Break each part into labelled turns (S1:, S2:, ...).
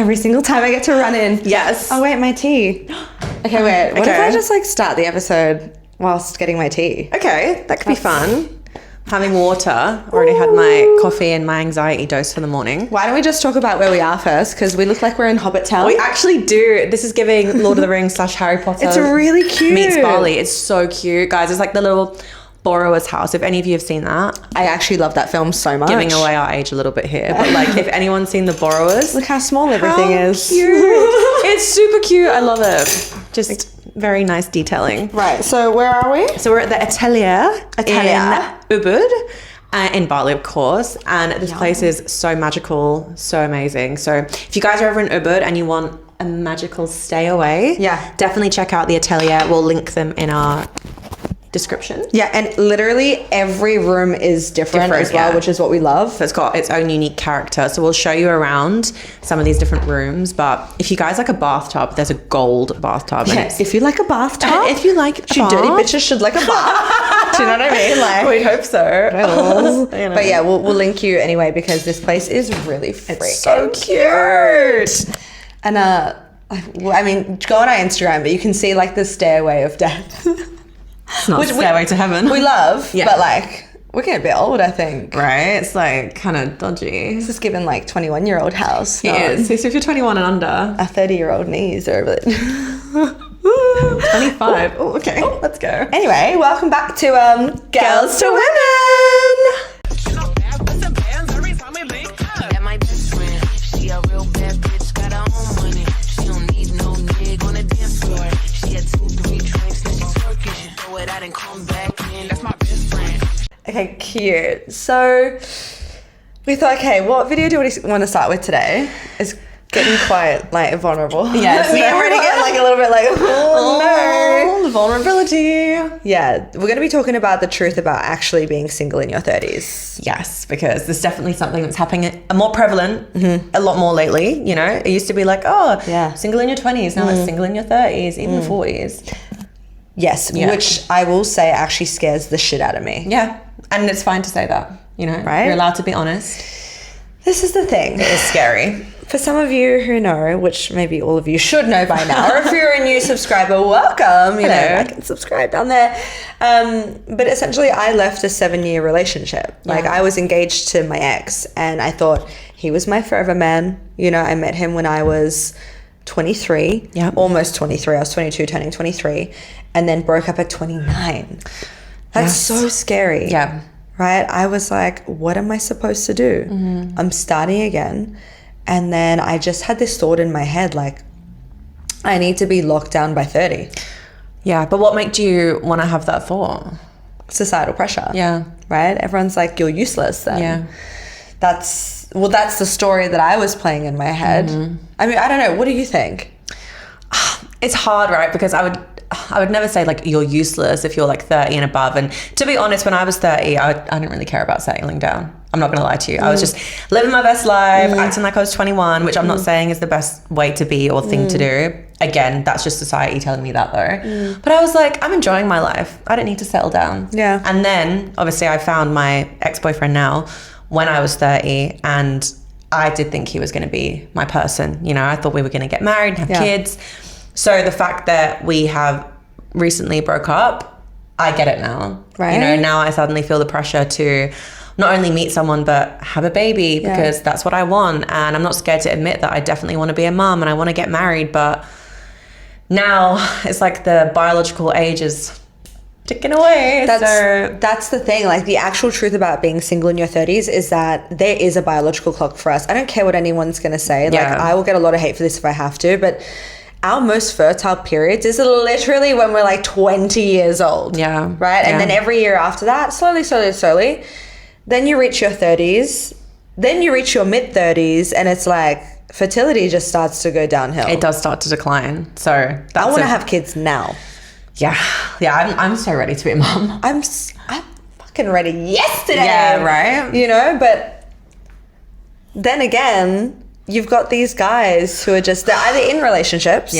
S1: every single time I get to run in.
S2: Yes.
S1: Oh, wait, my tea. Okay, wait. What if I just like start the episode whilst getting my tea?
S2: Okay, that could be fun. Having water. Already had my coffee and my anxiety dose for the morning.
S1: Why don't we just talk about where we are first? Because we look like we're in Hobbit Town.
S2: We actually do. This is giving Lord of the Rings / Harry Potter.
S1: It's really cute.
S2: Meets Bali. It's so cute, guys. It's like the little borrower's house. If any of you have seen that.
S1: I actually love that film so much.
S2: Giving away our age a little bit here. But like, if anyone's seen the borrowers.
S1: Look how small everything is.
S2: Cute. It's super cute. I love it. Just very nice detailing.
S1: Right. So where are we?
S2: So we're at the Atelier. In Ubud. In Bali, of course, and this place is so magical, so amazing. So if you guys are ever in Ubud and you want a magical stay away, definitely check out the Atelier. We'll link them in our description.
S1: Yeah, and literally every room is different as well, which is what we love.
S2: So it's got its own unique character. So we'll show you around some of these different rooms. But if you guys like a bathtub, there's a gold bathtub.
S1: Yes, if you like a bathtub.
S2: If you like a bath.
S1: Dirty bitches should like a bath. Do you know what I mean? Like,
S2: we'd hope so.
S1: But yeah, we'll link you anyway because this place is really freaking
S2: so cute.
S1: And I mean, go on our Instagram, but you can see like the stairway of death.
S2: It's not stairway to heaven.
S1: We love, but like we're getting a bit old, I think.
S2: Right? It's like kind of dodgy.
S1: This is given like 21-year-old house.
S2: It is. So if you're 21 and under.
S1: Our 30-year-old knees are a bit.
S2: 25. Oh, okay. Let's go.
S1: Anyway, welcome back to Girls to Women. Okay, cute. So we thought, okay, what video do we want to start with today? It's getting quite like vulnerable.
S2: Yes.
S1: Me already getting like a little bit like, oh no.
S2: Vulnerability.
S1: Yeah, we're going to be talking about the truth about actually being single in your 30s.
S2: Yes, because there's definitely something that's happening more prevalent a lot more lately. You know, it used to be like, single in your 20s. Now it's single in your 30s, even 40s.
S1: Yes, which I will say actually scares the shit out of me.
S2: Yeah, and it's fine to say that, you know,
S1: right?
S2: You're allowed to be honest.
S1: This is the thing.
S2: It is scary.
S1: For some of you who know, which maybe all of you should know by now, or if you're a new subscriber, welcome. You know, like and subscribe down there. But essentially, I left a 7-year relationship. Like I was engaged to my ex, and I thought he was my forever man. You know, I met him when I was 23, almost 23. I was 22, turning 23, and then broke up at 29. That's so scary.
S2: Yeah.
S1: Right? I was like, what am I supposed to do? I'm starting again. And then I just had this thought in my head, like, I need to be locked down by 30.
S2: Yeah, but what made you want to have that thought?
S1: Societal pressure.
S2: Yeah.
S1: Right? Everyone's like, you're useless then.
S2: Yeah.
S1: That's the story that I was playing in my head. I mean, I don't know. What do you think?
S2: It's hard, right? Because I would never say like you're useless if you're like 30 and above. And to be honest, when I was 30, I didn't really care about settling down. I'm not going to lie to you. I was just living my best life, acting like I was 21, which I'm not saying is the best way to be or thing to do. Again, that's just society telling me that though. But I was like, I'm enjoying my life. I don't need to settle down.
S1: Yeah.
S2: And then obviously I found my ex-boyfriend now when I was 30, and I did think he was going to be my person. You know, I thought we were going to get married and have kids. So the fact that we have recently broke up, I get it now.
S1: Right.
S2: You know, now I suddenly feel the pressure to not only meet someone, but have a baby because that's what I want. And I'm not scared to admit that I definitely want to be a mom and I want to get married. But now it's like the biological age is ticking away.
S1: That's the thing. Like the actual truth about being single in your 30s is that there is a biological clock for us. I don't care what anyone's going to say. Like I will get a lot of hate for this if I have to, but our most fertile periods is literally when we're like 20 years old.
S2: Yeah.
S1: Right? And then every year after that, slowly, then you reach your 30s, then you reach your mid-30s, and it's like fertility just starts to go downhill.
S2: It does start to decline. So
S1: I want to have kids now.
S2: Yeah. I'm so ready to be a mom.
S1: I'm fucking ready yesterday.
S2: Yeah, right?
S1: You know, but then again, you've got these guys who are just, they're either in relationships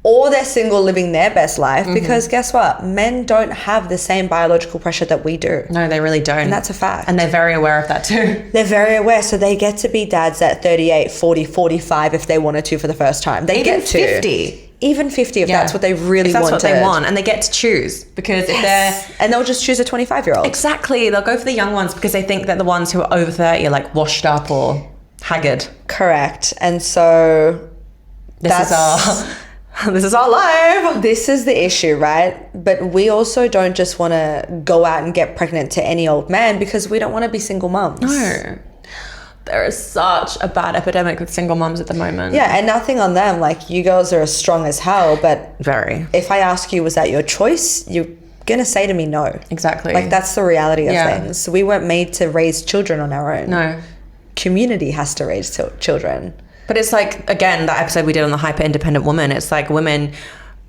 S1: or they're single living their best life, because guess what? Men don't have the same biological pressure that we do.
S2: No, they really don't.
S1: And that's a fact.
S2: And they're very aware of that too.
S1: They're very aware. So they get to be dads at 38, 40, 45 if they wanted to for the first time. They
S2: Even
S1: get to
S2: 50.
S1: Even 50 if that's what they really
S2: if that's
S1: wanted.
S2: what they want. And they get to choose, because if they're...
S1: And they'll just choose a 25-year-old.
S2: Exactly. They'll go for the young ones because they think that the ones who are over 30 are like washed up or haggard.
S1: Correct. And so...
S2: This is our life.
S1: This is the issue, right? But we also don't just want to go out and get pregnant to any old man, because we don't want to be single mums.
S2: No. There is such a bad epidemic with single mums at the moment.
S1: Yeah, and nothing on them. Like, you girls are as strong as hell, but...
S2: Very.
S1: If I ask you, was that your choice? You're going to say to me, no.
S2: Exactly.
S1: Like, that's the reality of things. We weren't made to raise children on our own.
S2: No.
S1: Community has to raise children.
S2: But it's like, again, that episode we did on the hyper independent woman, it's like women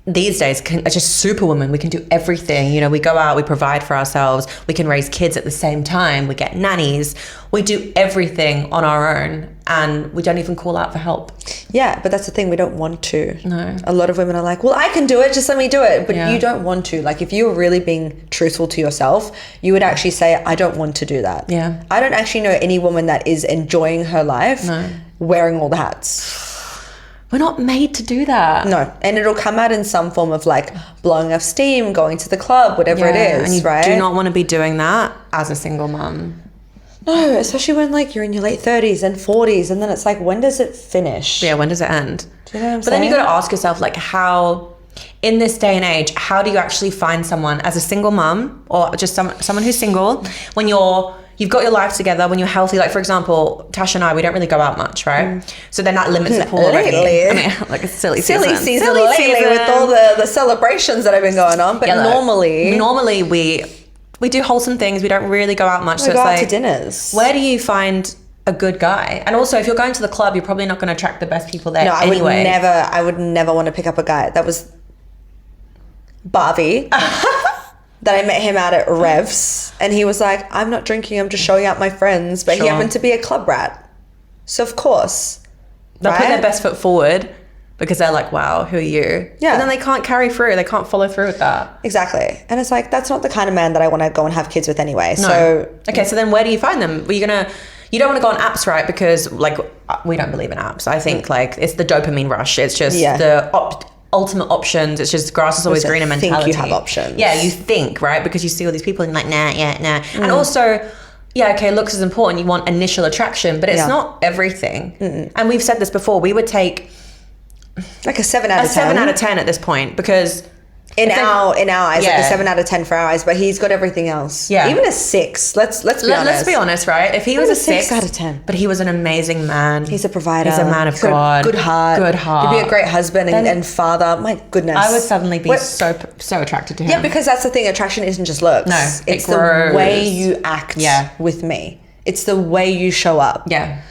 S2: these days are just superwomen. We can do everything. You know, we go out, we provide for ourselves, we can raise kids at the same time, we get nannies, we do everything on our own, and we don't even call out for help.
S1: Yeah, but that's the thing, we don't want to.
S2: No.
S1: A lot of women are like, well, I can do it, just let me do it. But you don't want to. Like, if you were really being truthful to yourself, you would actually say, I don't want to do that.
S2: Yeah.
S1: I don't actually know any woman that is enjoying her life wearing all the hats.
S2: We're not made to do that.
S1: No. And it'll come out in some form of like blowing off steam, going to the club, whatever it is,
S2: and you
S1: right?
S2: do not want to be doing that as a single mum.
S1: No, especially when like you're in your late 30s and 40s, and then it's like, when does it finish?
S2: Yeah, when does it end?
S1: Do you know what I'm
S2: But
S1: saying?
S2: then you got to ask yourself, like, how, in this day and age, how do you actually find someone as a single mum, or just someone who's single, when you've got your life together, when you're healthy? Like, for example, Tasha and I, we don't really go out much, right? So then that limits the pool already. I mean, like a silly season
S1: lately with all the celebrations that have been going on. But
S2: normally we do wholesome things. We don't really go out much.
S1: We
S2: so
S1: go
S2: it's
S1: out
S2: like,
S1: to dinners.
S2: where do you find a good guy? And also, if you're going to the club, you're probably not going to attract the best people there anyway.
S1: I would never want to pick up a guy. That was Barbie. That I met him out at Revs, and he was like, I'm not drinking, I'm just showing out my friends. But he happened to be a club rat. So of course.
S2: They'll put their best foot forward because they're like, wow, who are you?
S1: Yeah.
S2: And then they can't carry through. They can't follow through with that.
S1: Exactly. And it's like, that's not the kind of man that I want to go and have kids with anyway.
S2: No.
S1: So
S2: okay, so then where do you find them? You don't want to go on apps, right? Because like, we don't believe in apps. I think like it's the dopamine rush. It's just the ultimate options. It's just grass is always greener mentality.
S1: You think you have options.
S2: Yeah, you think, right? Because you see all these people and you're like, nah. And also, looks is important. You want initial attraction, but it's not everything. And we've said this before. We would take
S1: like a 7 out of 10.
S2: 7 out of 10 at this point, because
S1: in our eyes, like a 7 out of 10 for our eyes, but he's got everything else.
S2: Yeah.
S1: Even a 6. Let's be honest.
S2: Let's be honest, right? If he was a 6
S1: out of 10,
S2: but he was an amazing man.
S1: He's a provider.
S2: He's a man of God.
S1: Good heart. He'd be a great husband and father. My goodness.
S2: I would suddenly be so attracted to him.
S1: Yeah, because that's the thing. Attraction isn't just looks.
S2: No,
S1: it's the way you act with me. It's the way you show up.
S2: Yeah.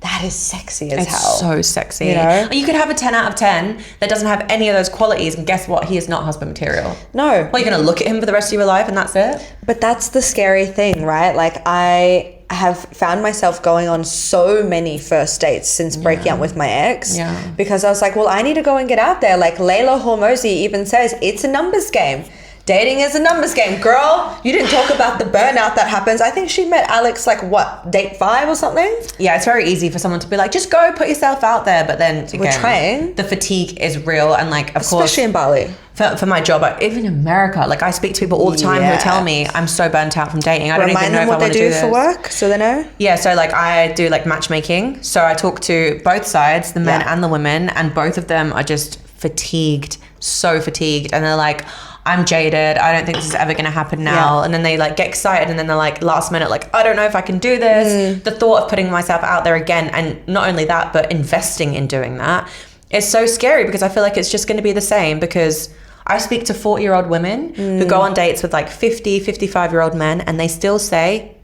S1: That is sexy as hell.
S2: It's so sexy.
S1: You know?
S2: You could have a 10 out of 10 that doesn't have any of those qualities, and guess what? He is not husband material.
S1: No.
S2: Well, you're going to look at him for the rest of your life and that's it?
S1: But that's the scary thing, right? Like, I have found myself going on so many first dates since breaking up with my ex.
S2: Yeah.
S1: Because I was like, well, I need to go and get out there. Like, Layla Hormozi even says, it's a numbers game. Dating is a numbers game. Girl, you didn't talk about the burnout that happens. I think she met Alex like, what, date 5 or something?
S2: Yeah, it's very easy for someone to be like, just go put yourself out there. But then again,
S1: we're trying.
S2: The fatigue is real. And like, of course,
S1: especially in Bali.
S2: For my job, even in America, like I speak to people all the time who tell me I'm so burnt out from dating. I don't even know if I want to do this.
S1: Remind them what they do for work so they know?
S2: Yeah, so like I do like matchmaking. So I talk to both sides, the men and the women, and both of them are just fatigued, so fatigued. And they're like, I'm jaded. I don't think this is ever going to happen now. And then they like get excited, and then they're like last minute, like, I don't know if I can do this. The thought of putting myself out there again, and not only that, but investing in doing that is so scary, because I feel like it's just going to be the same. Because I speak to 40-year-old women who go on dates with like 50, 55-year-old men, and they still say,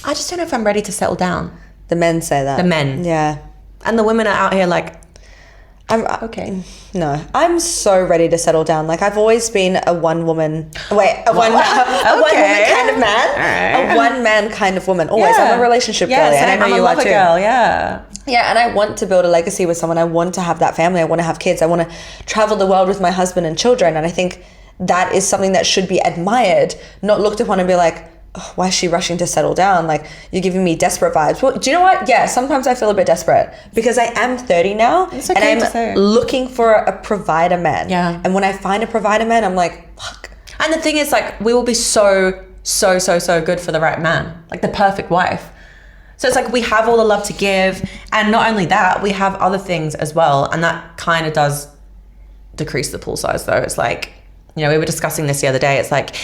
S2: I just don't know if I'm ready to settle down.
S1: The men say that.
S2: The men.
S1: Yeah.
S2: And the women are out here like,
S1: okay. No, I'm so ready to settle down. Like, I've always been a one-woman kind of man.
S2: Right.
S1: A one-man kind of woman. Always. I'm a relationship girl, and I know
S2: I'm
S1: you
S2: a
S1: are
S2: lover
S1: too.
S2: girl, yeah.
S1: Yeah, and I want to build a legacy with someone. I want to have that family. I want to have kids. I want to travel the world with my husband and children. And I think that is something that should be admired, not looked upon and be like, oh, why is she rushing to settle down? Like, you're giving me desperate vibes. Well, do you know what? Yeah, sometimes I feel a bit desperate because I am 30 now and I'm looking for a provider man.
S2: Yeah.
S1: And when I find a provider man, I'm like, fuck.
S2: And the thing is, like, we will be so good for the right man, like the perfect wife. So it's like we have all the love to give, and not only that, we have other things as well, and that kind of does decrease the pool size though. It's like, you know, we were discussing this the other day. It's like,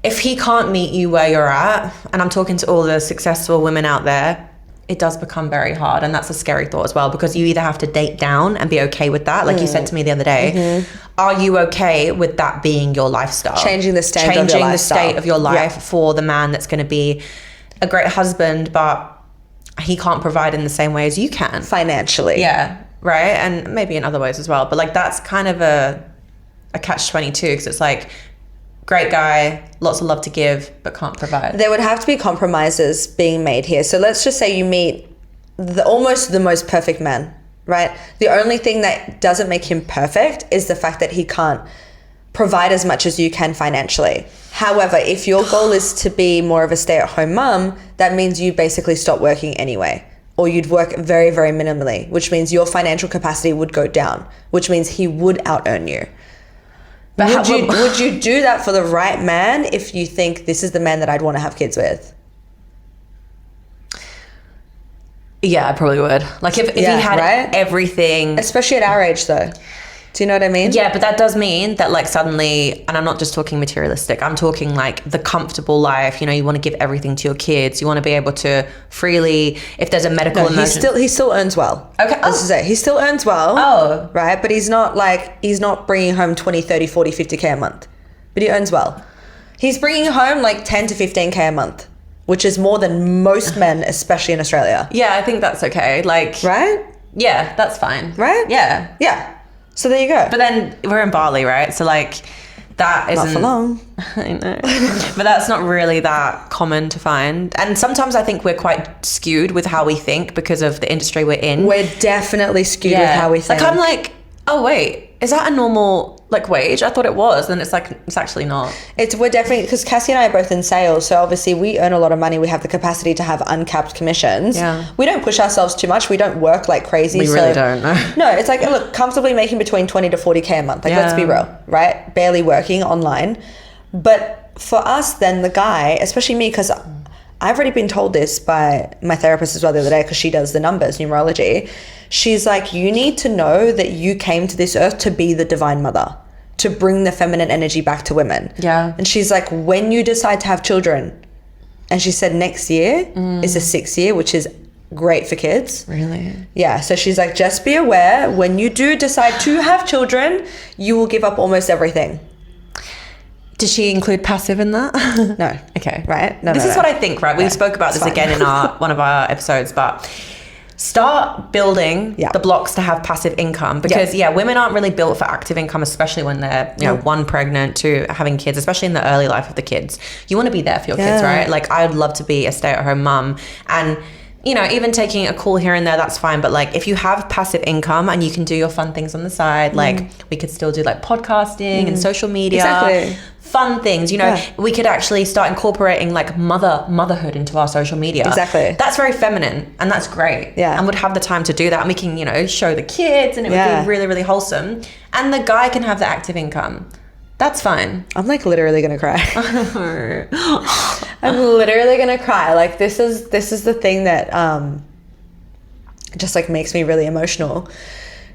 S2: if he can't meet you where you're at, and I'm talking to all the successful women out there, it does become very hard. And that's a scary thought as well, because you either have to date down and be okay with that. Like you said to me the other day, are you okay with that being your lifestyle?
S1: Changing the state of your life
S2: for the man that's going to be a great husband, but he can't provide in the same way as you can.
S1: Financially.
S2: Yeah, right? And maybe in other ways as well. But like that's kind of a catch-22, because it's like, great guy, lots of love to give, but can't provide.
S1: There would have to be compromises being made here. So let's just say you meet almost the most perfect man, right? The only thing that doesn't make him perfect is the fact that he can't provide as much as you can financially. However, if your goal is to be more of a stay-at-home mum, that means you basically stop working anyway, or you'd work very, very minimally, which means your financial capacity would go down, which means he would out-earn you. But would you do that for the right man if you think this is the man that I'd want to have kids with?
S2: Yeah, I probably would. Like if he had everything.
S1: Especially at our age though. Do you know what I mean?
S2: Yeah, but that does mean that like suddenly, and I'm not just talking materialistic, I'm talking like the comfortable life. You know, you want to give everything to your kids. You want to be able to freely, if there's a medical emergency.
S1: He still earns well.
S2: Okay.
S1: Let's just say he still earns well.
S2: Oh.
S1: Right? But he's not bringing home 20, 30, 40, 50K a month. But he earns well. He's bringing home like 10 to 15K a month, which is more than most men, especially in Australia.
S2: Yeah, I think that's okay. Like.
S1: Right?
S2: Yeah, that's fine.
S1: Right?
S2: Yeah.
S1: Yeah. So there you go.
S2: But then we're in Bali, right? So like that isn't...
S1: Not for long.
S2: I know. But that's not really that common to find. And sometimes I think we're quite skewed with how we think because of the industry we're in.
S1: We're definitely skewed with how we think.
S2: Like I'm like, oh wait, is that a normal like wage? I thought it was. And it's like, it's actually not.
S1: We're definitely, because Cassie and I are both in sales. So obviously we earn a lot of money. We have the capacity to have uncapped commissions.
S2: Yeah.
S1: We don't push ourselves too much. We don't work like crazy.
S2: We really don't.
S1: No, it's like, look, comfortably making between 20 to 40K a month. Like, let's be real, right? Barely working online. But for us then, the guy, especially me, because I've already been told this by my therapist as well the other day, because she does the numbers, numerology. She's like, you need to know that you came to this earth to be the divine mother, to bring the feminine energy back to women.
S2: Yeah.
S1: And she's like, when you decide to have children, and she said next year is the 6th year, which is great for kids.
S2: Really?
S1: Yeah. So she's like, just be aware, when you do decide to have children, you will give up almost everything.
S2: Did she include passive in that?
S1: No.
S2: Okay.
S1: Right?
S2: This is what I think, right? We spoke about this again in one of our episodes, but start building the blocks to have passive income, because women aren't really built for active income, especially when they're, you know, one, pregnant, two, having kids, especially in the early life of the kids. You want to be there for your kids, right? Like I'd love to be a stay-at-home mum, and you know, even taking a call here and there, that's fine. But like, if you have passive income and you can do your fun things on the side, like we could still do like podcasting and social media, fun things, you know, we could actually start incorporating like motherhood into our social media.
S1: Exactly.
S2: That's very feminine and that's great.
S1: Yeah.
S2: And would have the time to do that. And we can, you know, show the kids and it would be really, really wholesome. And the guy can have the active income. That's fine.
S1: I'm like literally gonna cry. I'm literally gonna cry. Like this is the thing that just like makes me really emotional,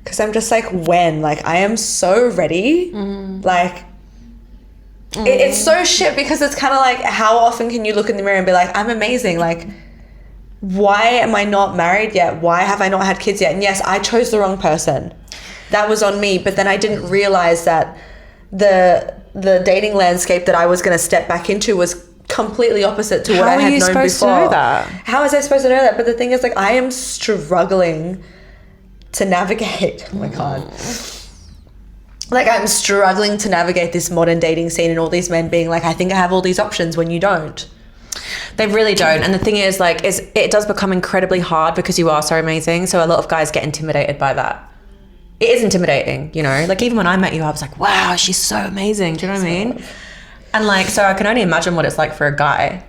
S1: because I'm just like, when, like I am so ready. Like it's so shit, because it's kind of like, how often can you look in the mirror and be like, I'm amazing, like why am I not married yet? Why have I not had kids yet? And yes, I chose the wrong person. That was on me. But then I didn't realize that the dating landscape that I was going to step back into was completely opposite to what I had known before. How are you supposed to know that? How was I supposed to know that? But the thing is, like, I am struggling to navigate. Oh my God. Like, I'm struggling to navigate this modern dating scene and all these men being like, I think I have all these options, when you don't.
S2: They really don't. And the thing is, like, it does become incredibly hard because you are so amazing. So a lot of guys get intimidated by that. It is intimidating, you know? Like, even when I met you, I was like, wow, she's so amazing. Do you know what I mean? And, like, so I can only imagine what it's like for a guy.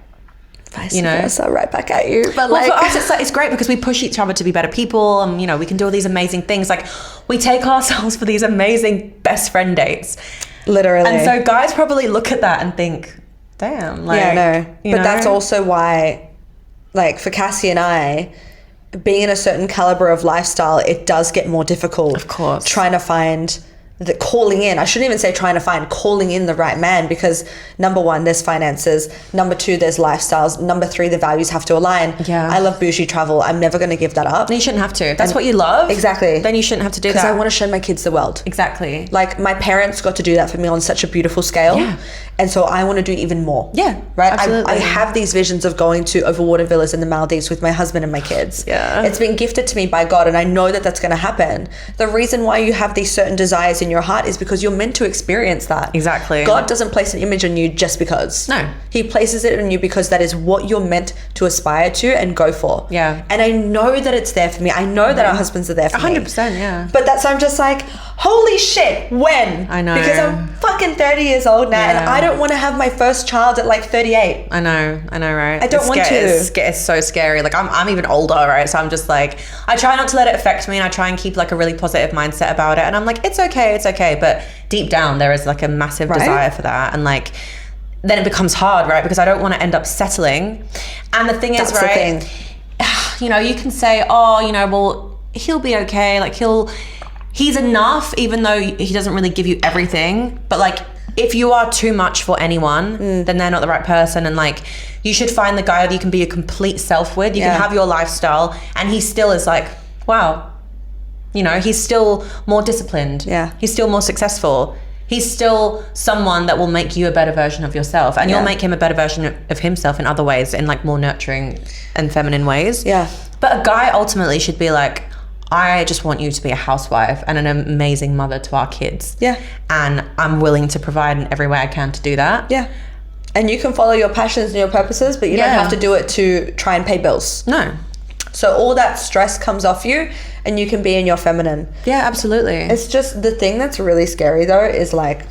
S1: You know, so right back at you. But like,
S2: for us, it's great because we push each other to be better people, and you know, we can do all these amazing things. Like, we take ourselves for these amazing best friend dates,
S1: literally.
S2: And so guys probably look at that and think, damn, like,
S1: yeah, no. But that's also why, like, for Cassie and I, being in a certain caliber of lifestyle, it does get more difficult.
S2: Of course,
S1: trying to find calling in the right man, because number one, there's finances, number two, there's lifestyles, number three, the values have to align. I love bougie travel. I'm never going to give that up.
S2: You shouldn't have to. If that's what you love,
S1: exactly,
S2: then you shouldn't have to do that,
S1: because I want to show my kids the world.
S2: Exactly.
S1: Like, my parents got to do that for me on such a beautiful scale, and so I want to do even more. Right. I have these visions of going to overwater villas in the Maldives with my husband and my kids. It's been gifted to me by God, and I know that that's going to happen. The reason why you have these certain desires in your heart is because you're meant to experience that.
S2: Exactly.
S1: God doesn't place an image on you just because.
S2: No.
S1: He places it on you because that is what you're meant to aspire to and go for. And I know that it's there for me. I know that our husbands are there for
S2: 100%, me. 100%,
S1: But I'm just like, holy shit, when?
S2: I know.
S1: Because I'm fucking 30 years old now, and I don't want to have my first child at like 38.
S2: I know, right?
S1: I don't want to.
S2: It's so scary. Like, I'm even older, right? So I'm just like, I try not to let it affect me, and I try and keep like a really positive mindset about it. And I'm like, it's okay. But deep down, there is like a massive desire for that. And like, then it becomes hard, right? Because I don't want to end up settling. And the thing is, right, you know, you can say, oh, you know, well, he'll be okay. Like, he's enough, even though he doesn't really give you everything. But like, if you are too much for anyone, then they're not the right person. And like, you should find the guy that you can be your complete self with. You can have your lifestyle, and he still is like, wow, you know, he's still more disciplined. He's still more successful. He's still someone that will make you a better version of yourself, and you'll make him a better version of himself in other ways, in like more nurturing and feminine ways. But a guy ultimately should be like, I just want you to be a housewife and an amazing mother to our kids. And I'm willing to provide in every way I can to do that.
S1: And you can follow your passions and your purposes, but you don't have to do it to try and pay bills.
S2: No.
S1: So all that stress comes off you, and you can be in your feminine.
S2: Absolutely.
S1: It's just, the thing that's really scary though is like,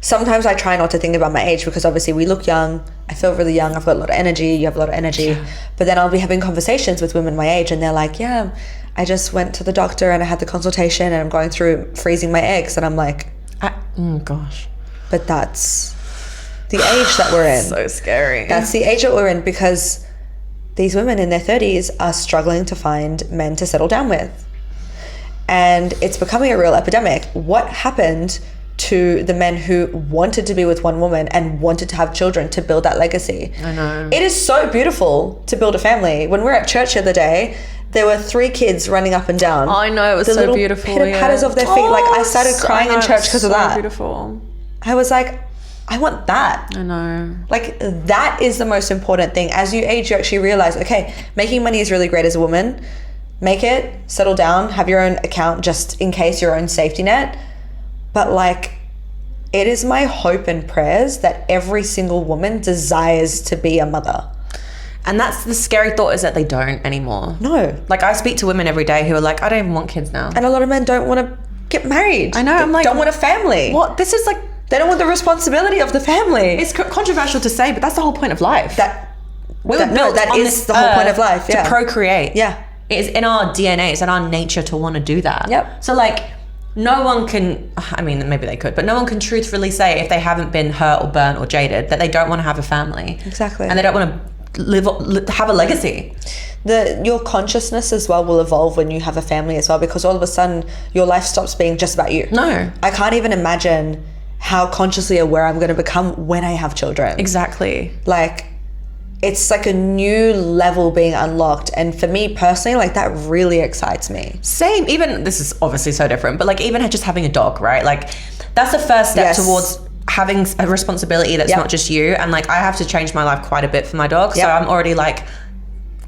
S1: sometimes I try not to think about my age, because obviously we look young. I feel really young. I've got a lot of energy. You have a lot of energy. But then I'll be having conversations with women my age, and they're like, yeah, I just went to the doctor and I had the consultation and I'm going through freezing my eggs. And I'm like,
S2: oh gosh.
S1: But that's the age that we're in.
S2: So scary.
S1: That's the age that we're in, because these women in their 30s are struggling to find men to settle down with. And it's becoming a real epidemic. What happened to the men who wanted to be with one woman and wanted to have children to build that legacy?
S2: I know.
S1: It is so beautiful to build a family. When we were at church the other day, there were 3 kids running up and down.
S2: I know, it was so beautiful.
S1: The little patters of their feet. Like, I started crying in church because of that.
S2: Beautiful.
S1: I was like, I want that.
S2: I know.
S1: Like, that is the most important thing. As you age, you actually realize, okay, making money is really great as a woman. Make it, settle down, have your own account just in case, your own safety net. But like, it is my hope and prayers that every single woman desires to be a mother.
S2: And that's the scary thought, is that they don't anymore.
S1: No.
S2: Like, I speak to women every day who are like, I don't even want kids now.
S1: And a lot of men don't want to get married.
S2: I know. I'm like,
S1: don't want a family.
S2: What? This is like,
S1: they don't want the responsibility of the family.
S2: It's controversial to say, but that's the whole point of life.
S1: That is the whole point of life.
S2: To procreate.
S1: Yeah.
S2: It is in our DNA. It's in our nature to want to do that.
S1: Yep.
S2: So like, no one can, I mean, maybe they could, but no one can truthfully say, if they haven't been hurt or burnt or jaded, that they don't want to have a family.
S1: Exactly.
S2: And they don't want to have a legacy.
S1: Your consciousness as well will evolve when you have a family as well, because all of a sudden your life stops being just about you.
S2: No.
S1: I can't even imagine how consciously aware I'm going to become when I have children.
S2: Exactly.
S1: Like, it's like a new level being unlocked, and for me personally, like, that really excites me.
S2: Same. Even, this is obviously so different, but like, even just having a dog, right? Like, that's the first step towards having a responsibility that's not just you. And like, I have to change my life quite a bit for my dog. So I'm already like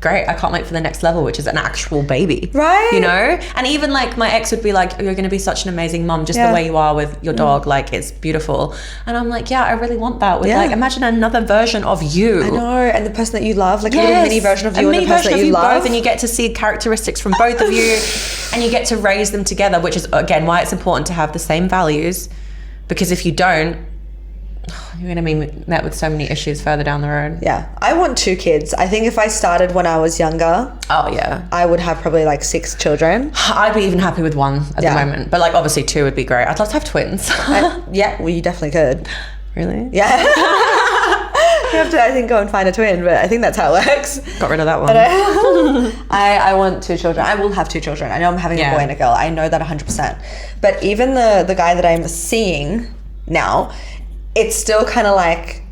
S2: great, I can't wait for the next level, which is an actual baby.
S1: Right.
S2: You know? And even like my ex would be like, you're going to be such an amazing mom, just the way you are with your dog. Like, it's beautiful. And I'm like, yeah, I really want that. With like, imagine another version of you.
S1: I know. And the person that you love, like a little mini version of you and the person that you love.
S2: Both, and you get to see characteristics from both of you and you get to raise them together, which is, again, why it's important to have the same values. Because if you don't, you're going to be met with so many issues further down the road.
S1: Yeah. I want 2 kids. I think if I started when I was younger, I would have probably like 6 children.
S2: I'd be even happy with 1 at the moment. But like, obviously 2 would be great. I'd love to have twins.
S1: Yeah, well, you definitely could.
S2: Really?
S1: Yeah. You have to, I think, go and find a twin, but I think that's how it works.
S2: Got rid of that one.
S1: I want 2 children. I will have 2 children. I know I'm having a boy and a girl. I know that 100%. But even the guy that I'm seeing now, it's still kind of like,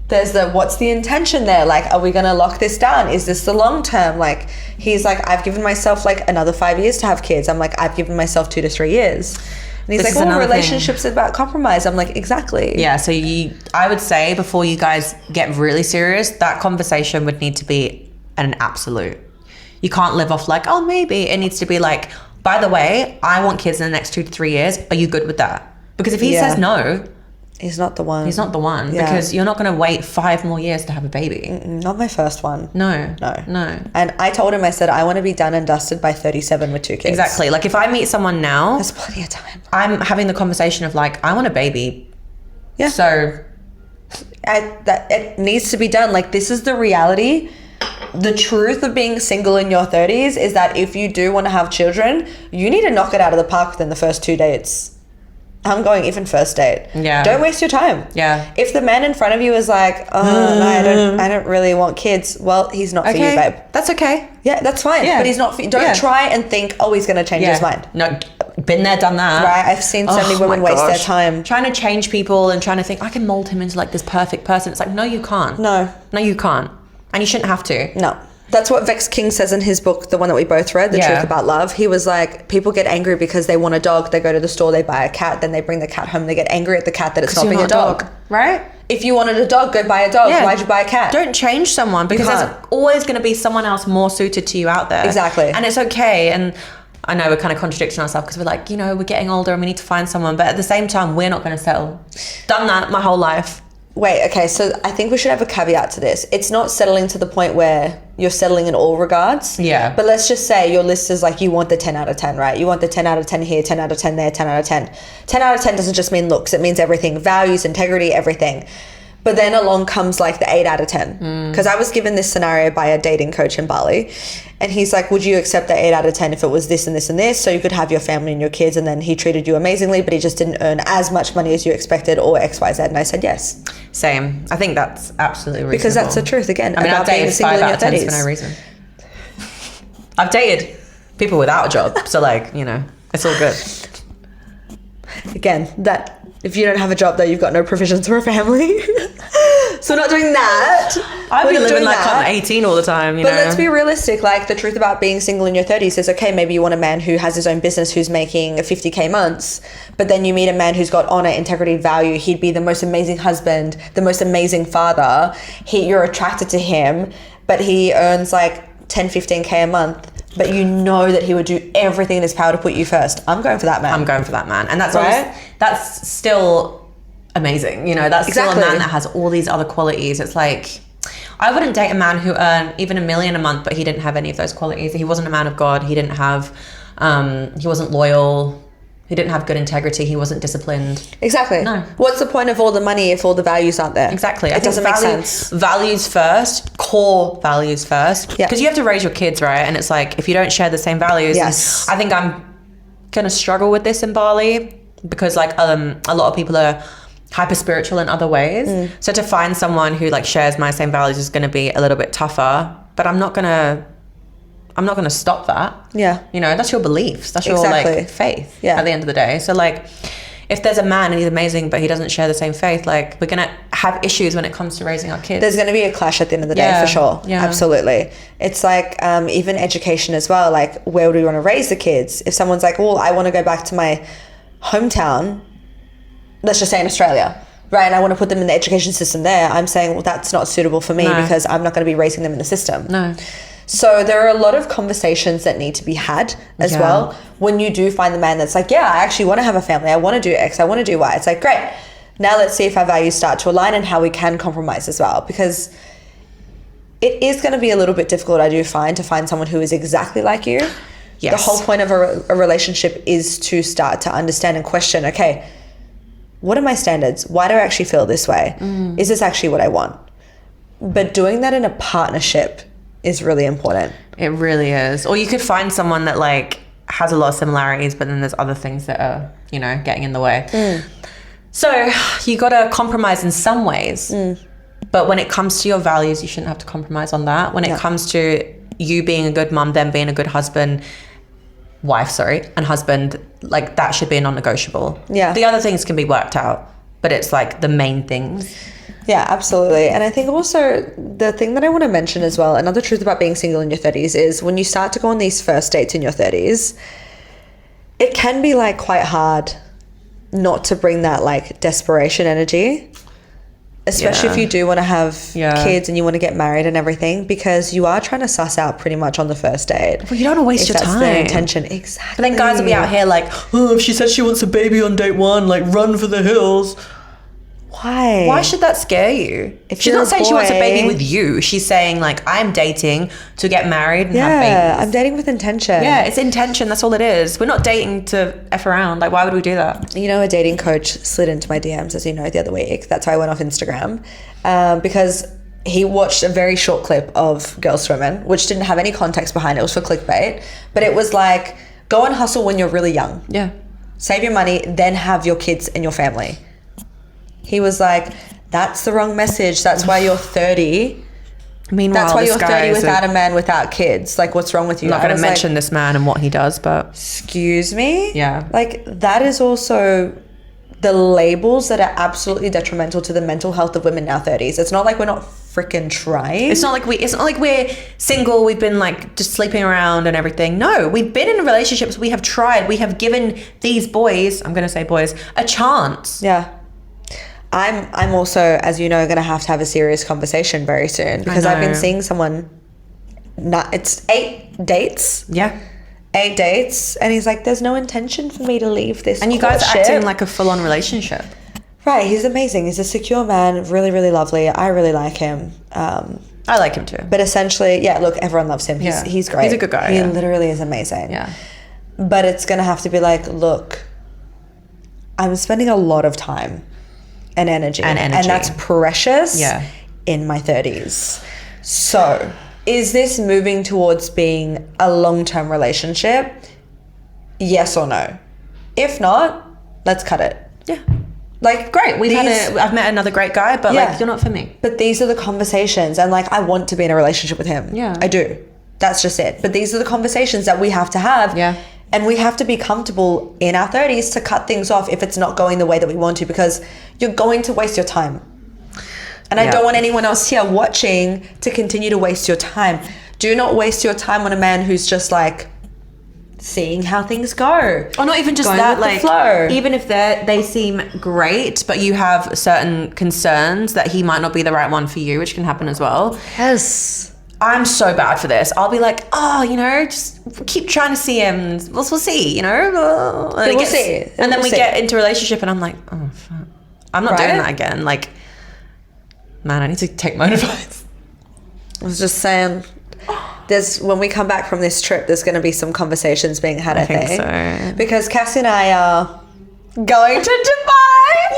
S1: there's what's the intention there? Like, are we going to lock this down? Is this the long term? Like, he's like, I've given myself like another 5 years to have kids. I'm like, I've given myself 2 to 3 years. And he's like, oh, relationships about compromise. I'm like, exactly.
S2: Yeah, so I would say before you guys get really serious, that conversation would need to be an absolute. You can't live off like, oh, maybe. It needs to be like, by the way, I want kids in the next 2 to 3 years. Are you good with that? Because if he says no,
S1: he's not the one.
S2: He's not the one, because you're not going to wait 5 more years to have a baby.
S1: Not my first one.
S2: No.
S1: And I told him, I said, I want to be done and dusted by 37 with 2 kids.
S2: Exactly. Like, if I meet someone now,
S1: there's plenty of time.
S2: I'm having the conversation of like, I want a baby.
S1: Yeah.
S2: So
S1: it needs to be done. Like, this is the reality. The truth of being single in your 30s is that if you do want to have children, you need to knock it out of the park within the first 2 dates. I'm going even first date.
S2: Yeah.
S1: Don't waste your time.
S2: Yeah.
S1: If the man in front of you is like, oh, no, I don't really want kids. Well, he's not for you, babe.
S2: That's okay.
S1: Yeah, that's fine. Yeah. But he's not for you. Don't try and think, oh, he's going to change his mind.
S2: No, been there, done that.
S1: Right. I've seen so many women waste their time.
S2: Trying to change people and trying to think, I can mold him into like this perfect person. It's like, no, you can't.
S1: No, you
S2: can't. And you shouldn't have to.
S1: No. That's what Vex King says in his book, the one that we both read, The Truth About Love. He was like, people get angry because they want a dog. They go to the store, they buy a cat, then they bring the cat home. They get angry at the cat that it's not being a dog.
S2: Right?
S1: If you wanted a dog, go buy a dog. Why'd you buy a cat?
S2: Don't change someone, because there's always going to be someone else more suited to you out there.
S1: Exactly.
S2: And it's okay. And I know we're kind of contradicting ourselves because we're like, you know, we're getting older and we need to find someone. But at the same time, we're not going to settle. Done that my whole life.
S1: Wait, okay, so I think we should have a caveat to this. It's not settling to the point where you're settling in all regards.
S2: Yeah.
S1: But let's just say your list is like, you want the 10 out of 10, right? You want the 10 out of 10 here, 10 out of 10 there, 10 out of 10. 10 out of 10 doesn't just mean looks. It means everything. Values, integrity, everything. But then along comes like the 8 out of 10. Because I was given this scenario by a dating coach in Bali. And he's like, would you accept the 8 out of 10 if it was this and this and this? So you could have your family and your kids, and then he treated you amazingly, but he just didn't earn as much money as you expected, or X, Y, Z. And I said yes.
S2: Same. I think that's absolutely reasonable.
S1: Because that's the truth, again.
S2: I mean, I've dated 5 out of 10 for no reason. I've dated people without a job. So like, you know, it's all good.
S1: Again, that if you don't have a job though, you've got no provisions for a family. So we're not doing that.
S2: I've been living like I'm 18 all the time, you know.
S1: But let's be realistic. Like, the truth about being single in your 30s is, okay, maybe you want a man who has his own business, who's making 50K months, but then you meet a man who's got honor, integrity, value. He'd be the most amazing husband, the most amazing father. You're attracted to him, but he earns like 10, 15K a month. But you know that he would do everything in his power to put you first. I'm going for that man.
S2: I'm going for that man. And that's right? That's still amazing. You know, that's still a man that has all these other qualities. It's like, I wouldn't date a man who earned even $1 million a month, but he didn't have any of those qualities. He wasn't a man of God. He didn't have, he wasn't loyal. He didn't have good integrity. He wasn't disciplined.
S1: Exactly.
S2: No.
S1: What's the point of all the money if all the values aren't there?
S2: Exactly.
S1: It doesn't make sense.
S2: Values first, core values first.
S1: Yeah.
S2: Because you have to raise your kids, right? And it's like, if you don't share the same values,
S1: yes.
S2: I think I'm going to struggle with this in Bali, because like a lot of people are hyper spiritual in other ways. So to find someone who like shares my same values is going to be a little bit tougher, but I'm not going to stop that.
S1: Yeah.
S2: You know, that's your beliefs. That's your like faith at the end of the day. So like, if there's a man and he's amazing, but he doesn't share the same faith, like, we're going to have issues when it comes to raising our kids.
S1: There's going to be a clash at the end of the day, for sure. Yeah. Absolutely. It's like, even education as well. Like, where do we want to raise the kids? If someone's like, well, I want to go back to my hometown, let's just say in Australia, right, and I want to put them in the education system there, I'm saying, well, that's not suitable for me because I'm not going to be raising them in the system.
S2: No.
S1: So there are a lot of conversations that need to be had as well when you do find the man that's like, yeah, I actually want to have a family. I want to do X. I want to do Y. It's like, great. Now let's see if our values start to align and how we can compromise as well, because it is going to be a little bit difficult, I do find, to find someone who is exactly like you. Yes. The whole point of a relationship is to start to understand and question, okay, what are my standards? Why do I actually feel this way? Is this actually what I want? But doing that in a partnership is really important.
S2: It really is. Or you could find someone that like has a lot of similarities, but then there's other things that are, you know, getting in the way. So you got to compromise in some ways, but when it comes to your values, you shouldn't have to compromise on that. When it comes to you being a good mum, them being a good wife, and husband, like that should be a non-negotiable. Yeah. The other things can be worked out, but it's like the main things.
S1: Yeah, absolutely. And I think also the thing that I want to mention as well, another truth about being single in your 30s is when you start to go on these first dates in your 30s, it can be like quite hard not to bring that like desperation energy, especially if you do want to have kids and you want to get married and everything, because you are trying to suss out pretty much on the first date.
S2: Well, you don't want to waste your time.
S1: That's the intention. Exactly.
S2: But then guys will be out here like, oh, if she said she wants a baby on date 1, like run for the hills.
S1: Why?
S2: Why should that scare you? If she's not saying she wants a baby with you, she's saying like, I'm dating to get married and have babies.
S1: Yeah, I'm dating with intention.
S2: Yeah, it's intention. That's all it is. We're not dating to F around. Like, why would we do that?
S1: You know, a dating coach slid into my DMs, as you know, the other week. That's why I went off Instagram, because he watched a very short clip of Girls2Women, which didn't have any context behind it. It was for clickbait. But it was like, go and hustle when you're really young.
S2: Yeah.
S1: Save your money, then have your kids and your family. He was like, that's the wrong message. That's why you're 30.
S2: Meanwhile,
S1: that's why you're 30 without a man, without kids. Like, what's wrong with you?
S2: I'm not going to mention this man and what he does, but...
S1: Excuse me?
S2: Yeah.
S1: Like, that is also the labels that are absolutely detrimental to the mental health of women in our 30s. It's not like we're not freaking trying.
S2: It's not like we're single, we've been like just sleeping around and everything. No, we've been in relationships. We have tried. We have given these boys, I'm going to say boys, a chance.
S1: Yeah. I'm also, as you know, going to have a serious conversation very soon, because I've been seeing someone, it's 8 dates.
S2: Yeah.
S1: 8 dates. And he's like, there's no intention for me to leave this.
S2: And you guys are acting like a full-on relationship.
S1: Right. He's amazing. He's a secure man. Really, really lovely. I really like him.
S2: I like him too.
S1: But essentially, yeah, look, everyone loves him. He's great.
S2: He's a good guy.
S1: He literally is amazing.
S2: Yeah.
S1: But it's going to have to be like, look, I'm spending a lot of time and energy. And that's precious in my 30s. So is this moving towards being a long-term relationship? Yes or no? If not, let's cut it.
S2: Yeah. Like, great. I've met another great guy, but like, you're not for me.
S1: But these are the conversations, and like, I want to be in a relationship with him.
S2: Yeah.
S1: I do. That's just it. But these are the conversations that we have to have.
S2: Yeah.
S1: And we have to be comfortable in our 30s to cut things off if it's not going the way that we want to, because you're going to waste your time. And I don't want anyone else here watching to continue to waste your time. Do not waste your time on a man who's just like seeing how things go.
S2: Or not even just
S1: going
S2: that,
S1: with
S2: like
S1: the flow.
S2: Even if they seem great, but you have certain concerns that he might not be the right one for you, which can happen as well.
S1: Yes.
S2: I'm so bad for this. I'll be like, oh, you know, just keep trying to see him. We'll see, you know. And
S1: we'll see.
S2: And then we get into a relationship and I'm like, oh, fuck. I'm not doing that again. Like, man, I need to take my advice.
S1: I was just saying, when we come back from this trip, there's going to be some conversations being had, I think. So. Because Cassie and I are going to Dubai.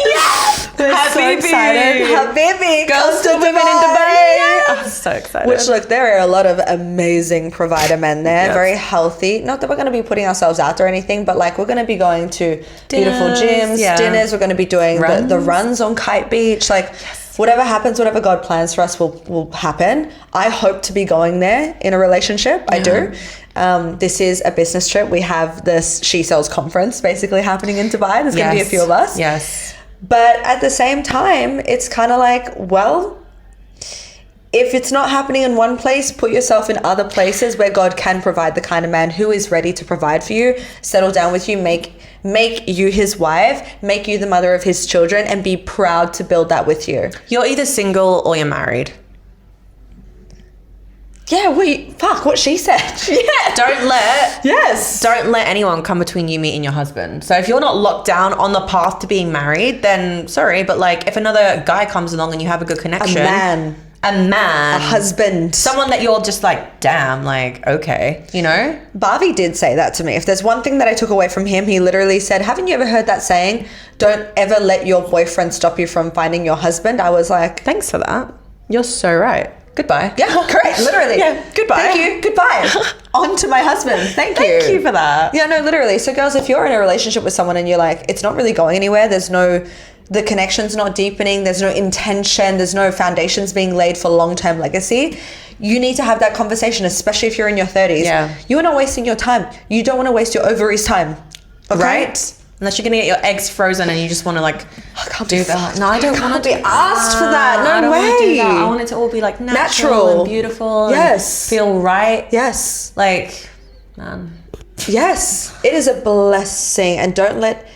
S1: Yes! We're so excited. Habibi.
S2: Girls2Women in Dubai. Yes. I'm so excited.
S1: Which, look, there are a lot of amazing provider men there. Yes. Very healthy. Not that we're going to be putting ourselves out or anything, but like, we're going to be going to beautiful gyms, dinners. We're going to be doing the runs on Kite Beach. Like, whatever happens, whatever God plans for us will happen. I hope to be going there in a relationship. I do. This is a business trip. We have this She Sells conference basically happening in Dubai. There's going to be a few of us.
S2: Yes.
S1: But at the same time, it's kind of like, well, if it's not happening in one place, put yourself in other places where God can provide the kind of man who is ready to provide for you, settle down with you, make you his wife, make you the mother of his children, and be proud to build that with you.
S2: You're either single or you're married.
S1: Yeah, what she said. Yeah.
S2: Don't let anyone come between you meeting your husband. So if you're not locked down on the path to being married, then sorry, but like if another guy comes along and you have a good connection. A man. A
S1: husband.
S2: Someone that you're just like, damn, like, okay, you know?
S1: Barbie did say that to me. If there's one thing that I took away from him, he literally said, haven't you ever heard that saying, don't ever let your boyfriend stop you from finding your husband? I was like,
S2: thanks for that. You're so right. Goodbye.
S1: Yeah, correct. Literally.
S2: Yeah, goodbye.
S1: Thank you. Goodbye. On to my husband. Thank you.
S2: Thank you for that.
S1: Yeah, no, literally. So girls, if you're in a relationship with someone and you're like, it's not really going anywhere, the connection's not deepening, there's no intention, there's no foundations being laid for long-term legacy, you need to have that conversation, especially if you're in your 30s.
S2: Yeah.
S1: You are not wasting your time. You don't want to waste your ovaries' time. Okay?
S2: Right? Unless you're going to get your eggs frozen and you just want to like do that. No, I don't want to
S1: be asked for that. No
S2: I don't
S1: way.
S2: want to do that. I want it to all be like natural and beautiful.
S1: Yes.
S2: And feel right.
S1: Yes.
S2: Like, man.
S1: Yes. It is a blessing. And don't let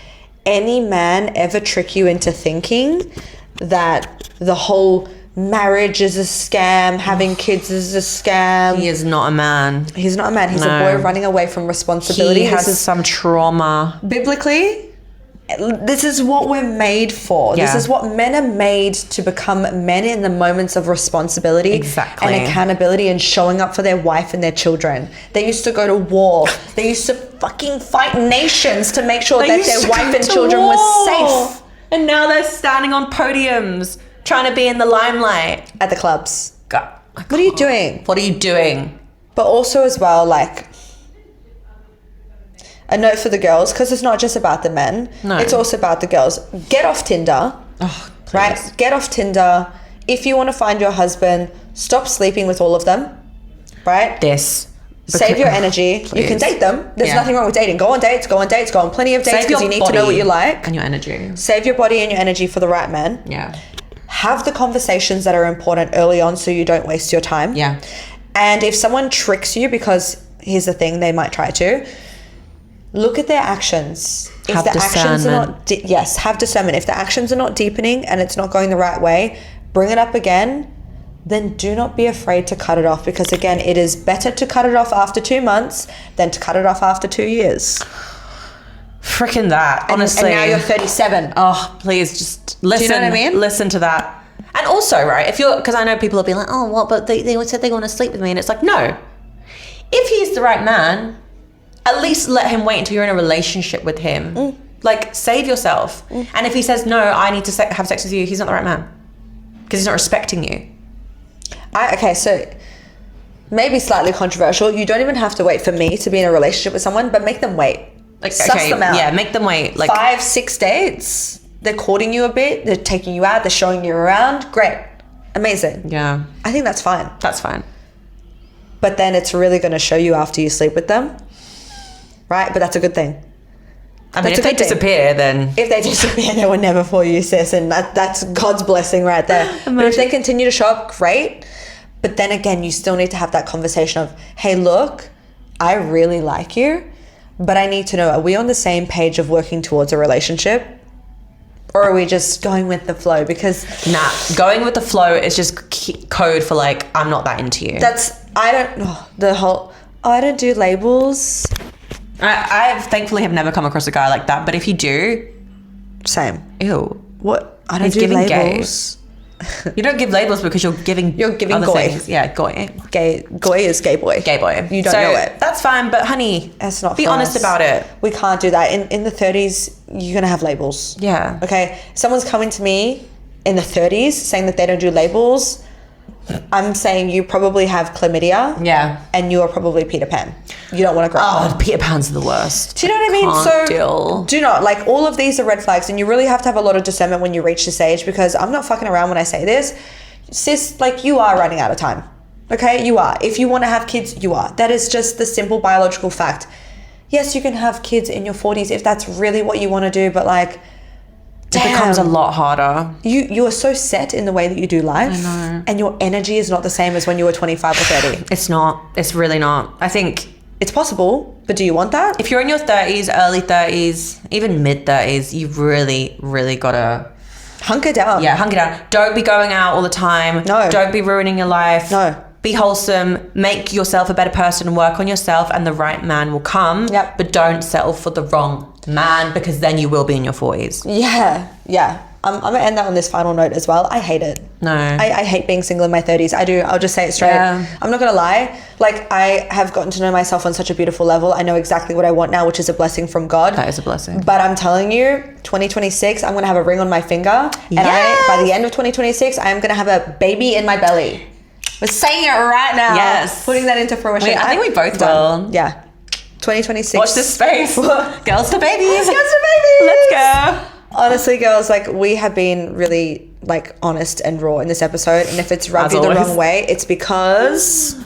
S1: any man ever trick you into thinking that the whole marriage is a scam, having kids is a scam.
S2: He is not a man.
S1: He's not a man. He's a boy running away from responsibility.
S2: He has some trauma.
S1: Biblically, this is what we're made for.
S2: Yeah.
S1: This is what men are made to become men in the moments of responsibility
S2: exactly.
S1: and accountability and showing up for their wife and their children. They used to go to war. They used to fucking fight nations to make sure that their wife and children were safe.
S2: And now they're standing on podiums trying to be in the limelight.
S1: At the clubs.
S2: God,
S1: what are you doing?
S2: What are you doing?
S1: But also as well, like, a note for the girls, because it's not just about the men.
S2: No.
S1: It's also about the girls. Get off Tinder.
S2: Oh, please.
S1: Right? Get off Tinder. If you want to find your husband, stop sleeping with all of them. Right? Save your energy.
S2: Please.
S1: You can date them. There's nothing wrong with dating. Go on dates, go on plenty of dates, because you need to know what you like.
S2: And your energy.
S1: Save your body and your energy for the right man.
S2: Yeah.
S1: Have the conversations that are important early on so you don't waste your time.
S2: Yeah.
S1: And if someone tricks you, because here's the thing, they might try to, look at their actions.
S2: Have discernment.
S1: Have discernment. If the actions are not deepening and it's not going the right way, bring it up again. Then do not be afraid to cut it off, because again, it is better to cut it off after 2 months than to cut it off after 2 years.
S2: Freaking that, honestly.
S1: And now you're 37.
S2: Oh, please just listen.
S1: Do you know what I mean?
S2: Listen to that. And also, right, because I know people will be like, oh, what, but they said they want to sleep with me. And it's like, no. If he's the right man, at least let him wait until you're in a relationship with him. Like, save yourself. And if he says, no, I need to have sex with you, he's not the right man. Because he's not respecting you.
S1: Okay, so maybe slightly controversial. You don't even have to wait for me to be in a relationship with someone, but make them wait.
S2: Like,
S1: suss them out.
S2: Yeah, make them wait. Like
S1: 5-6 dates. They're courting you a bit. They're taking you out. They're showing you around. Great. Amazing.
S2: Yeah.
S1: I think that's fine.
S2: That's fine.
S1: But then it's really going to show you after you sleep with them. Right? But that's a good thing.
S2: I mean, if they disappear, then...
S1: If they disappear, they were never for you, sis. And that's God's blessing right there. But if they continue to show up, great. But then again, you still need to have that conversation of, hey, look, I really like you, but I need to know, are we on the same page of working towards a relationship? Or are we just going with the flow? Because...
S2: Nah, going with the flow is just code for like, I'm not that into you.
S1: I don't do labels.
S2: I thankfully have never come across a guy like that, but if you do...
S1: Same.
S2: Ew.
S1: What? I don't do labels.
S2: You don't give labels because you're giving other
S1: goy.
S2: things. Yeah, goy.
S1: Goy is gay boy.
S2: Gay boy.
S1: You don't know it.
S2: That's fine, but honey,
S1: that's not
S2: be honest about it.
S1: We can't do that. In the 30s, you're going to have labels.
S2: Yeah.
S1: Okay? Someone's coming to me in the 30s saying that they don't do labels. I'm saying you probably have chlamydia.
S2: Yeah.
S1: And you are probably Peter Pan. You don't want to grow up.
S2: Oh, Peter Pans are the worst.
S1: Do you know what I mean? Do not. Like, all of these are red flags, and you really have to have a lot of discernment when you reach this age, because I'm not fucking around when I say this. Sis, like, you are running out of time. Okay? You are. If you want to have kids, you are. That is just the simple biological fact. Yes, you can have kids in your 40s if that's really what you want to do, but like,
S2: it becomes a lot harder.
S1: You are so set in the way that you do life.
S2: I know.
S1: And your energy is not the same as when you were 25 or 30.
S2: It's not. It's really not. I think
S1: It's possible, but do you want that?
S2: if you're in your 30s, early 30s, even mid 30s, you've really, really got to
S1: Hunker down.
S2: hunker down. Don't be going out all the time.
S1: No.
S2: Don't be ruining your life.
S1: No.
S2: Be wholesome. Make yourself a better person. Work on yourself, and the right man will come.
S1: Yep.
S2: But don't settle for the wrong man, because then you will be in your 40s.
S1: Yeah. I'm going to end that on this final note as well. I hate it.
S2: No.
S1: I hate being single in my 30s. I do. I'll just say it straight.
S2: Yeah.
S1: I'm not going to lie. Like, I have gotten to know myself on such a beautiful level. I know exactly what I want now, which is a blessing from God.
S2: That is a blessing.
S1: But I'm telling you, 2026, I'm going to have a ring on my finger. And
S2: Yes.
S1: by the end of 2026, I am going to have a baby in my belly. We're saying it right now.
S2: Yes.
S1: Putting that into fruition.
S2: I think we both
S1: Done.
S2: will.
S1: Yeah. 2026.
S2: Watch this space. Girls to babies.
S1: Girls to babies.
S2: Let's go.
S1: Honestly, girls, like, we have been really, like, honest and raw in this episode. And if it's rubbed
S2: As
S1: you the
S2: always.
S1: wrong way, it's because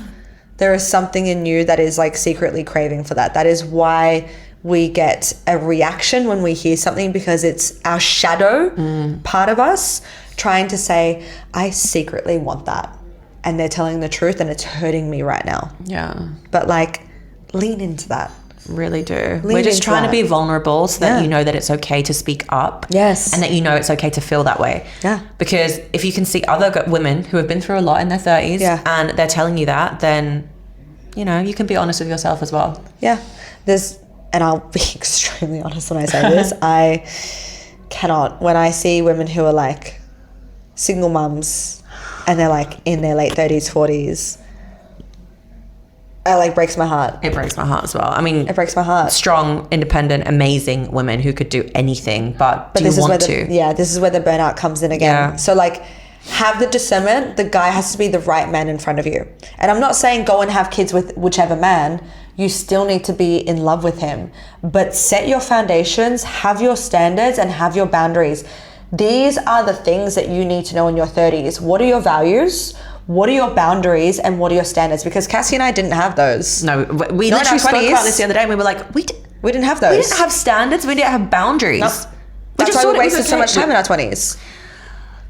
S1: there is something in you that is, like, secretly craving for that. That is why we get a reaction when we hear something, because it's our shadow part of us trying to say, I secretly want that. And they're telling the truth, and it's hurting me right now.
S2: Yeah.
S1: But, like, lean into that.
S2: Really do.
S1: Lean
S2: We're just
S1: into
S2: trying
S1: that.
S2: to be vulnerable so that
S1: Yeah.
S2: you know that it's okay to speak up.
S1: Yes.
S2: And that you know it's okay to feel that way.
S1: Yeah.
S2: Because if you can see other women who have been through a lot in their 30s and they're telling you that, then, you know, you can be honest with yourself as well.
S1: Yeah. And I'll be extremely honest when I say this, I cannot, when I see women who are like single mums and they're like in their late 30s, 40s, it like breaks my heart.
S2: It breaks my heart as well. I mean,
S1: It breaks my heart.
S2: strong, independent, amazing women who could do anything, but do
S1: this
S2: you
S1: is where
S2: want to?
S1: this is where the burnout comes in again.
S2: Yeah.
S1: So like, have the discernment. The guy has to be the right man in front of you. And I'm not saying go and have kids with whichever man. You still need to be in love with him. But set your foundations, have your standards, and have your boundaries. These are the things that you need to know in your 30s. What are your values? What are your boundaries? And what are your standards? Because Cassie and I didn't have those.
S2: No, we
S1: Not in
S2: literally
S1: our
S2: spoke
S1: 20s.
S2: about this the other day and we were like, we
S1: didn't have those.
S2: didn't have standards, we didn't have boundaries.
S1: Nope.
S2: We
S1: That's
S2: just
S1: why
S2: thought
S1: we
S2: it was
S1: wasted so
S2: okay.
S1: much time in our 20s.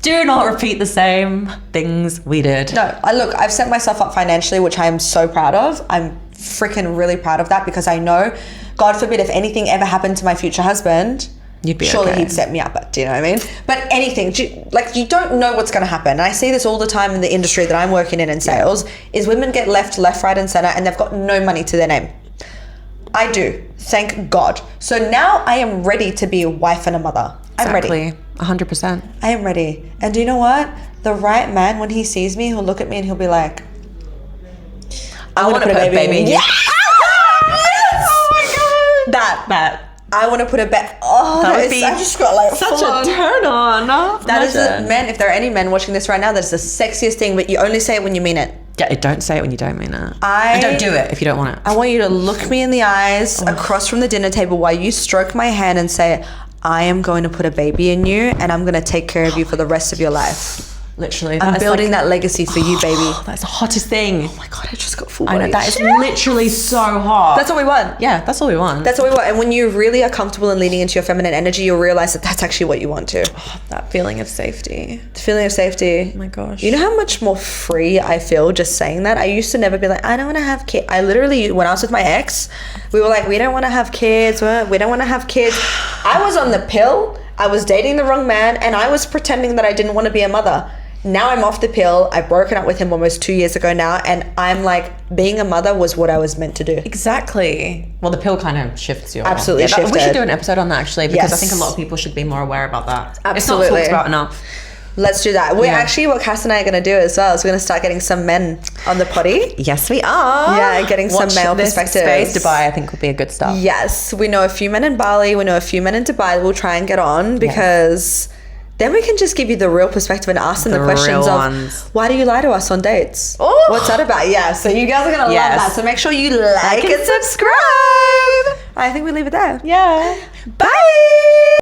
S2: Do not repeat the same things we did.
S1: No, look, I've set myself up financially, which I am so proud of. I'm freaking really proud of that, because I know, God forbid, if anything ever happened to my future husband,
S2: You'd be
S1: surely
S2: okay.
S1: he'd set me up. Do you know what I mean? But anything, you don't know what's going to happen. And I see this all the time in the industry that I'm working in sales, is women get left, right, and center, and they've got no money to their name. I do, thank God. So now I am ready to be a wife and a mother. I'm ready.
S2: 100%.
S1: I am ready. And do you know what? The right man, when he sees me, he'll look at me and he'll be like,
S2: I want to put a baby in you.
S1: Yes! Oh my God. That. I want to put a baby. Oh,
S2: That
S1: that
S2: would
S1: is,
S2: be
S1: I just got like
S2: such
S1: full
S2: a
S1: on.
S2: turn on.
S1: That is the men, if there are any men watching this right now, that's the sexiest thing, but you only say it when you mean it.
S2: Yeah, don't say it when you don't mean it.
S1: And
S2: don't do it if you don't want it.
S1: I want you to look me in the eyes across from the dinner table while you stroke my hand and say, I am going to put a baby in you and I'm going to take care of you for the rest of your life.
S2: Literally.
S1: I'm
S2: that's
S1: building
S2: like-
S1: that legacy for you, baby.
S2: That's the hottest thing.
S1: Oh my God, I just got full
S2: I know,
S1: body.
S2: that is literally so hot.
S1: That's what we want.
S2: Yeah, that's all we want.
S1: That's what we want. And when you really are comfortable in leaning into your feminine energy, you'll realize that that's actually what you want to.
S2: that feeling of safety.
S1: The feeling of safety.
S2: Oh my gosh.
S1: You know how much more free I feel just saying that? I used to never be like, I don't want to have kids. I literally, when I was with my ex, we were like, we don't want to have kids. We don't want to have kids. I was on the pill. I was dating the wrong man. And I was pretending that I didn't want to be a mother. Now I'm off the pill. I've broken up with him almost 2 years ago now. And I'm like, being a mother was what I was meant to do.
S2: Exactly. Well, the pill kind of shifts your...
S1: Absolutely
S2: We
S1: shifted.
S2: should do an episode on that, actually, because
S1: Yes.
S2: I think a lot of people should be more aware about that.
S1: Absolutely.
S2: It's not talked about enough.
S1: Let's do that. We're
S2: Yeah.
S1: actually, what Cass and I are going to do as well is we're going to start getting some men on the potty.
S2: Yes, we are.
S1: Yeah, getting some
S2: Watch
S1: male
S2: this
S1: perspectives.
S2: Space, Dubai, I think, would be a good start.
S1: Yes, we know a few men in Bali. We know a few men in Dubai that we'll try and get on because then we can just give you the real perspective and ask them the questions
S2: real
S1: of
S2: ones.
S1: why do you lie to us on dates?
S2: Oh.
S1: What's that about? Yeah, so you guys are going to
S2: Yes.
S1: love that. So make sure you like and subscribe. I think we leave it there.
S2: Yeah.
S1: Bye.